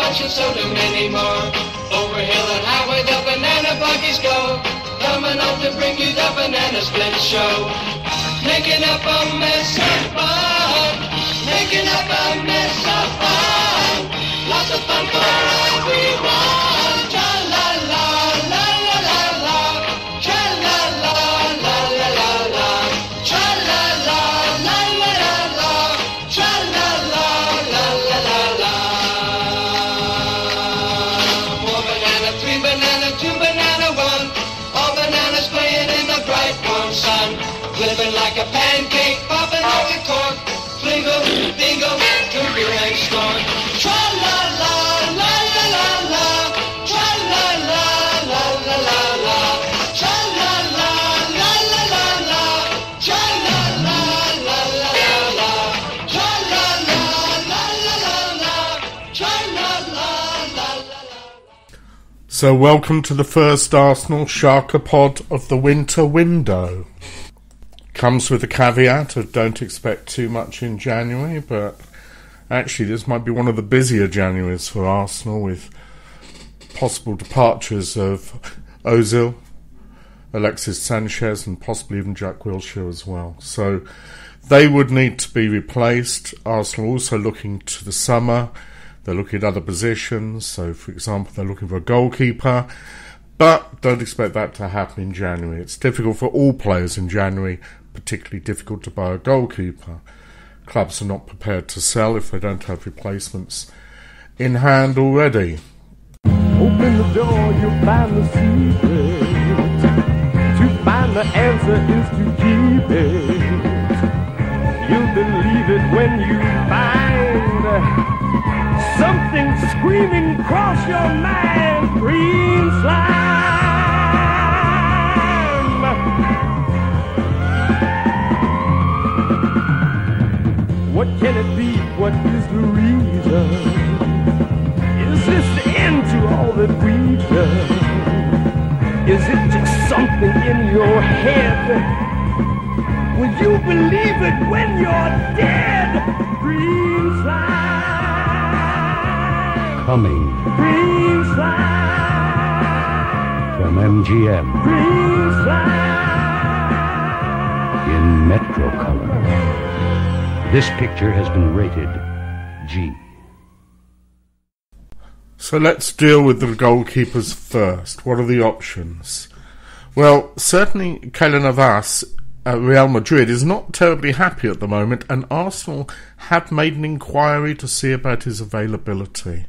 bunch and so do many more. Over hill and highway the banana buggies go, coming out to bring you the banana split show. Making up a mess of fun, making up a mess of fun. Lots of fun for everyone. Tra-la-la, la-la-la-la, tra-la-la, la-la-la-la, tra-la-la, la-la-la-la, tra-la-la, la-la-la-la. Four banana, three banana, two banana, one. All bananas playing in the bright warm sun. Flipping like a pancake, popping like a cork. Flingo, bingo, drink your egg storm. Tra-la-la, la-la-la-la, tra-la-la, la-la-la-la, tra-la-la, la-la-la-la, tra-la-la, la-la-la-la, tra-la-la, la-la-la-la, tra-la-la, la-la-la. So welcome to the first Arsenal Sharkopod of the winter window. Comes with a caveat of don't expect too much in January, but actually this might be one of the busier Januaries for Arsenal, with possible departures of Ozil, Alexis Sanchez and possibly even Jack Wilshere as well. So they would need to be replaced. Arsenal also looking to the summer. They're looking at other positions. So for example, they're looking for a goalkeeper, but don't expect that to happen in January. It's difficult for all players in January, particularly difficult to buy a goalkeeper. Clubs are not prepared to sell if they don't have replacements in hand already. Open the door, you'll find the secret. To find the answer is to keep it. You'll believe it when you find something screaming across your mind. Green slime. What can it be? What is the reason? Is this the end to all that we've done? Is it just something in your head? Will you believe it when you're dead? Green slime. Coming Green slime. from MGM Green slime. in Metro Color. This picture has been rated G. So let's deal with the goalkeepers first. What are the options? Well, certainly Keylor Navas at Real Madrid is not terribly happy at the moment, and Arsenal have made an inquiry to see about his availability.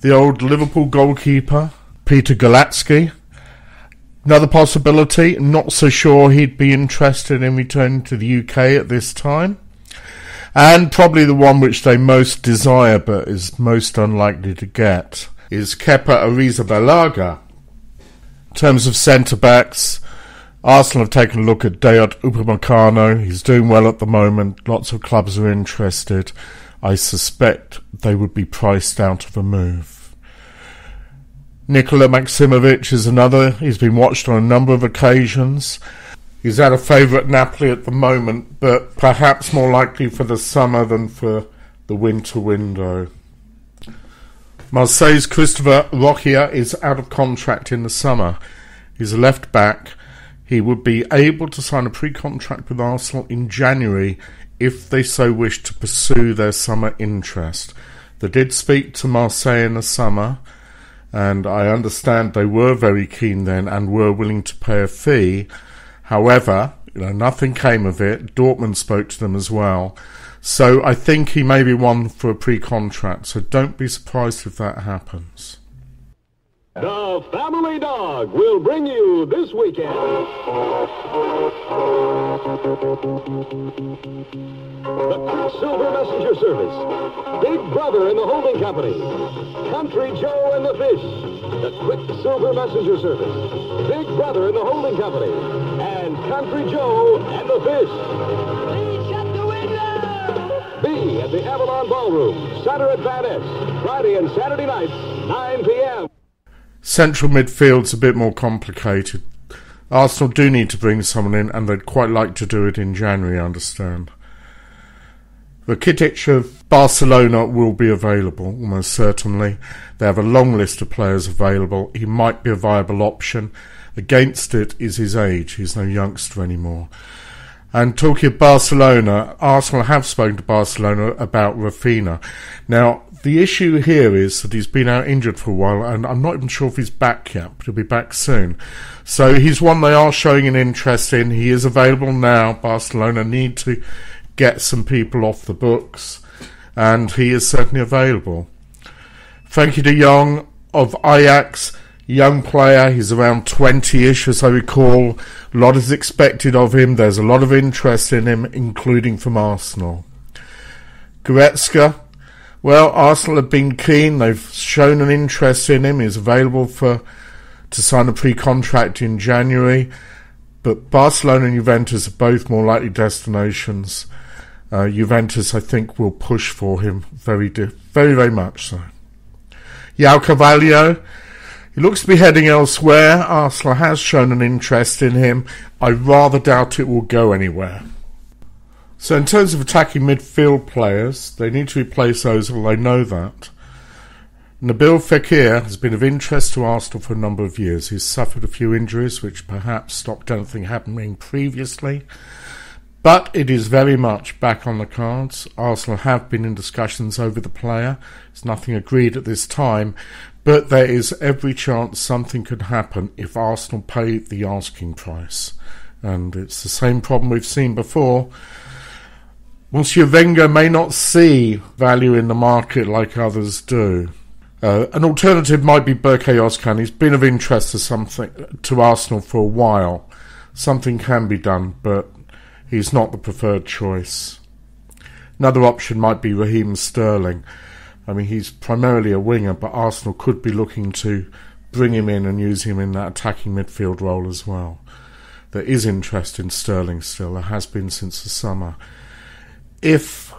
The old Liverpool goalkeeper, Peter Galatsky, another possibility. Not so sure he'd be interested in returning to the UK at this time. And probably the one which they most desire but is most unlikely to get is Kepa Arrizabalaga. In terms of centre-backs, Arsenal have taken a look at Dayot Upamecano. He's doing well at the moment. Lots of clubs are interested. I suspect they would be priced out of a move. Nikola Maximovic is another. He's been watched on a number of occasions. He's at a favourite Napoli at the moment, but perhaps more likely for the summer than for the winter window. Marseille's Christopher Rochia is out of contract in the summer. He's a left back. He would be able to sign a pre-contract with Arsenal in January if they so wish to pursue their summer interest. They did speak to Marseille in the summer, and I understand they were very keen then and were willing to pay a fee. However, nothing came of it. Dortmund spoke to them as well. So I think he may be one for a pre-contract, so don't be surprised if that happens. The Family Dog will bring you this weekend the Quicksilver Messenger Service, Big Brother and the Holding Company, Country Joe and the Fish, the Quicksilver Messenger Service, Big Brother and the Holding Company, and Country Joe and the Fish. Please shut the window! Be at the Avalon Ballroom, Center at Van Ness, Friday and Saturday nights, 9 p.m. Central midfield's a bit more complicated. Arsenal do need to bring someone in, and they'd quite like to do it in January, I understand. Rakitic of Barcelona will be available, almost certainly. They have a long list of players available. He might be a viable option. Against it is his age. He's no youngster anymore. And talking of Barcelona, Arsenal have spoken to Barcelona about Rafinha. Now, the issue here is that he's been out injured for a while, and I'm not even sure if he's back yet, but he'll be back soon. So he's one they are showing an interest in. He is available now. Barcelona need to get some people off the books, and he is certainly available. Frankie de Jong of Ajax, young player. He's around 20-ish, as I recall. A lot is expected of him. There's a lot of interest in him, including from Arsenal. Goretzka, well, Arsenal have been keen. They've shown an interest in him. He's available to sign a pre-contract in January. But Barcelona and Juventus are both more likely destinations. Juventus, I think, will push for him very, very much so. João Carvalho, he looks to be heading elsewhere. Arsenal has shown an interest in him. I rather doubt it will go anywhere. So in terms of attacking midfield players, they need to replace Ozil, they know that. Nabil Fekir has been of interest to Arsenal for a number of years. He's suffered a few injuries which perhaps stopped anything happening previously. But it is very much back on the cards. Arsenal have been in discussions over the player. There's nothing agreed at this time, but there is every chance something could happen if Arsenal pay the asking price. And it's the same problem we've seen before. Monsieur Wenger may not see value in the market like others do. An alternative might be Berke Özcan. He's been of interest to Arsenal for a while. Something can be done, but he's not the preferred choice. Another option might be Raheem Sterling. I mean, he's primarily a winger, but Arsenal could be looking to bring him in and use him in that attacking midfield role as well. There is interest in Sterling still. There has been since the summer. If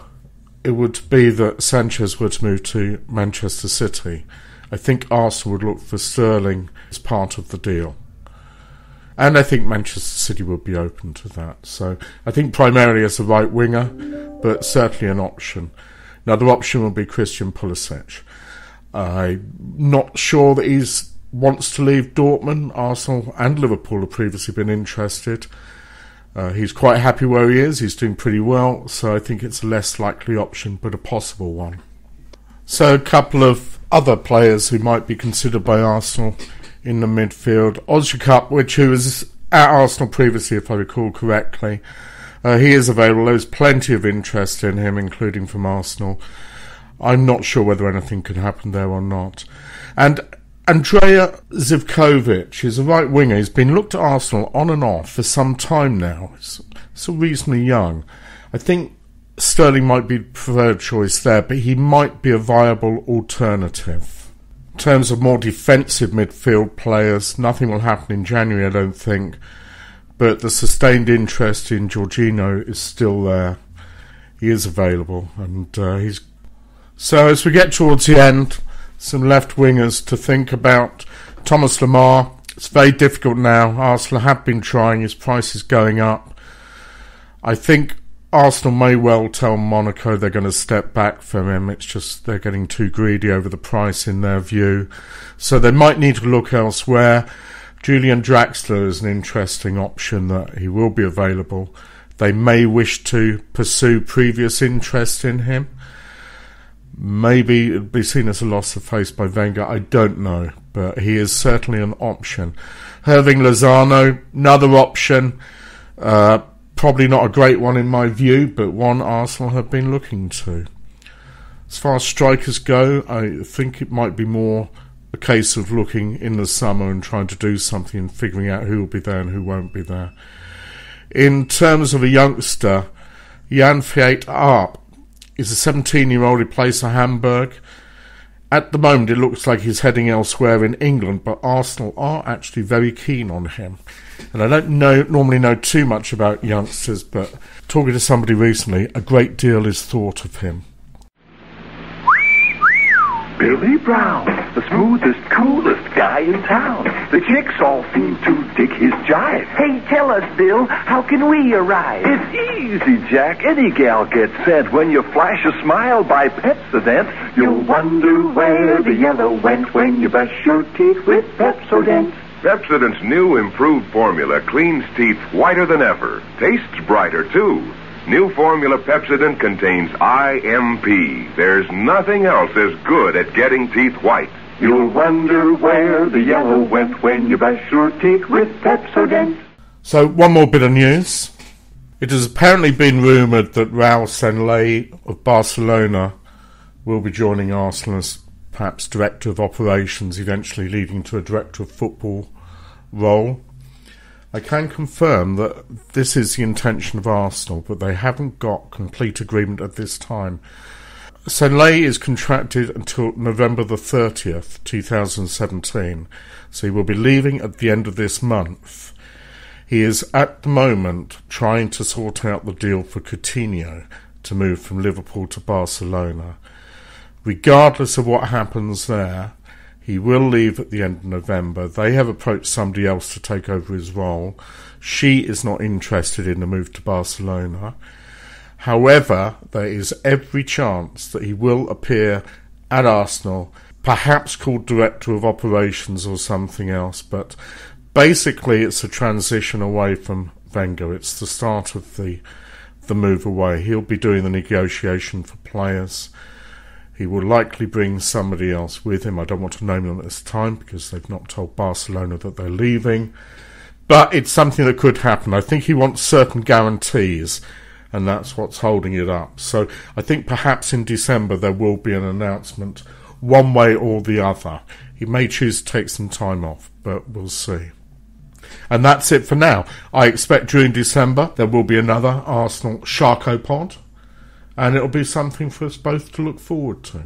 it would be that Sanchez were to move to Manchester City, I think Arsenal would look for Sterling as part of the deal. And I think Manchester City would be open to that. So I think primarily as a right winger, but certainly an option. Another option would be Christian Pulisic. I'm not sure that he wants to leave Dortmund. Arsenal and Liverpool have previously been interested. He's quite happy where he is. He's doing pretty well. So I think it's a less likely option, but a possible one. So a couple of other players who might be considered by Arsenal in the midfield. Ozil, who was at Arsenal previously, if I recall correctly. He is available. There's plenty of interest in him, including from Arsenal. I'm not sure whether anything can happen there or not. And Andrea Zivkovic is a right winger. He's been looked at Arsenal on and off for some time now. He's still reasonably young. I think Sterling might be the preferred choice there, but he might be a viable alternative. In terms of more defensive midfield players, nothing will happen in January, I don't think. But the sustained interest in Jorginho is still there. He is available. And he's... So as we get towards the end, some left wingers to think about. Thomas Lemar. It's very difficult now. Arsenal have been trying. His price is going up. I think Arsenal may well tell Monaco they're going to step back from him. It's just they're getting too greedy over the price in their view. So they might need to look elsewhere. Julian Draxler is an interesting option that he will be available. They may wish to pursue previous interest in him. Maybe it'd be seen as a loss of face by Wenger. I don't know, but he is certainly an option. Hirving Lozano, another option. Probably not a great one in my view, but one Arsenal have been looking to. As far as strikers go, I think it might be more a case of looking in the summer and trying to do something and figuring out who will be there and who won't be there. In terms of a youngster, Jan Fiat Arp is a 17-year-old who plays for Hamburg. At the moment, it looks like he's heading elsewhere in England, but Arsenal are actually very keen on him. And I don't normally know too much about youngsters, but talking to somebody recently, a great deal is thought of him. Billy Brown, the smoothest, coolest guy in town. The chicks all seem to dig his jive. Hey, tell us, Bill, how can we arrive? It's Easy, Jack. Any gal gets sent when you flash a smile by Pepsodent. You'll wonder where the yellow went when you brush your teeth with Pepsodent. Pepsodent's new improved formula cleans teeth whiter than ever. Tastes brighter, too. New formula Pepsodent contains IMP. There's nothing else as good at getting teeth white. You'll wonder where the yellow went when you brush your teeth with Pepsodent. So, one more bit of news. It has apparently been rumoured that Raul Sanllehi of Barcelona will be joining Arsenal as perhaps Director of Operations, eventually leading to a Director of Football role. I can confirm that this is the intention of Arsenal, but they haven't got complete agreement at this time. Sanllehi is contracted until November the 30th, 2017, so he will be leaving at the end of this month. He is at the moment trying to sort out the deal for Coutinho to move from Liverpool to Barcelona. Regardless of what happens there, he will leave at the end of November. They have approached somebody else to take over his role. She is not interested in the move to Barcelona. However, there is every chance that he will appear at Arsenal, perhaps called Director of Operations or something else, but basically it's a transition away from Wenger. It's the start of the move away. He'll be doing the negotiation for players. He will likely bring somebody else with him. I don't want to name them at this time because they've not told Barcelona that they're leaving. But it's something that could happen. I think he wants certain guarantees, and that's what's holding it up. So I think perhaps in December there will be an announcement one way or the other. He may choose to take some time off, but we'll see. And that's it for now. I expect during December there will be another Arsenal Sharkopod, and it'll be something for us both to look forward to.